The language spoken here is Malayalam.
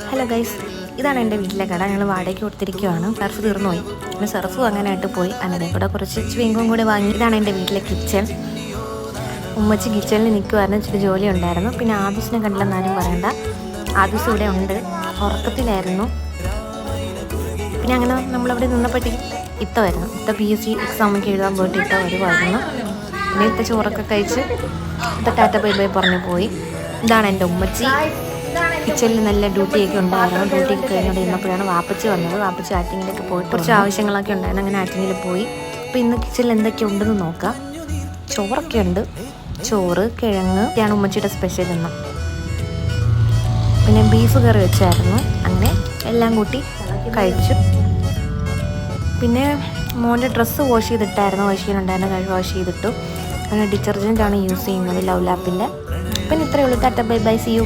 ഹലോ ഗൈസ്, ഇതാണ് എൻ്റെ വീട്ടിലെ കട. ഞങ്ങൾ വാടകയ്ക്ക് കൊടുത്തിരിക്കുകയാണ്. സർഫ് തീർന്നു പോയി, പിന്നെ സർഫ് വാങ്ങാനായിട്ട് പോയി. അങ്ങനെ കൂടെ കുറച്ച് ചിവിങ്കും കൂടെ വാങ്ങി. ഇതാണ് എൻ്റെ വീട്ടിലെ കിച്ചൺ. ഉമ്മച്ചി കിച്ചണിൽ നിൽക്കുമായിരുന്നു, ഇച്ചിരി ജോലി ഉണ്ടായിരുന്നു. പിന്നെ ആദൂസിനെ കണ്ടില്ലെന്നാലും പറയണ്ട, ആദൂസ് ഇവിടെ ഉണ്ട്, ഉറക്കത്തിലായിരുന്നു. പിന്നെ അങ്ങനെ നമ്മളവിടെ നിന്നപ്പോഴത്തേക്ക് ഇത്ത PSC എക്സാമൊക്കെ എഴുതാൻ പോയിട്ട് ഇത്ത വരുമായിരുന്നു. പിന്നെ ഇത്ത ചോറൊക്കെ കഴിച്ച് ഇത്ത ടാറ്റ ബൈ ബൈ പറഞ്ഞു പോയി. ഇതാണ് എൻ്റെ ഉമ്മച്ചി. കിച്ചണിൽ നല്ല ഡ്യൂട്ടിയൊക്കെ ഉണ്ടായിരുന്നു. ഡ്യൂട്ടിയൊക്കെ കഴിഞ്ഞുകൊണ്ട് ഇരുന്നപ്പോഴാണ് വാപ്പച്ചി വന്നത്. വാപ്പച്ചി ആറ്റിങ്ങിലൊക്കെ പോയിട്ട് കുറച്ച് ആവശ്യങ്ങളൊക്കെ ഉണ്ടായിരുന്നു. അങ്ങനെ ആറ്റിങ്ങിൽ പോയി. അപ്പോൾ ഇന്ന് കിച്ചണിൽ എന്തൊക്കെ ഉണ്ടെന്ന് നോക്കാം. ചോറൊക്കെ ഉണ്ട്, ചോറ്, കിഴങ്ങ് ഒക്കെയാണ് ഉമ്മച്ചിയുടെ സ്പെഷ്യൽ ഇന്ന്. പിന്നെ ബീഫ് കറി വെച്ചായിരുന്നു. അങ്ങനെ എല്ലാം കൂട്ടി കഴിച്ചു. പിന്നെ മോൻ്റെ ഡ്രസ്സ് വാഷ് ചെയ്തിട്ടായിരുന്നു, വാഷ് ചെയ്യാനുണ്ടായിരുന്നു. വാഷ് ചെയ്തിട്ടു. അങ്ങനെ ഡിറ്റർജൻറ്റാണ് യൂസ് ചെയ്യുന്നത്, ലവ് ലാപ്പിൻ്റെ. പിന്നെ ഇത്രയേ ഉള്ളൂ. Tata bye bye, see U.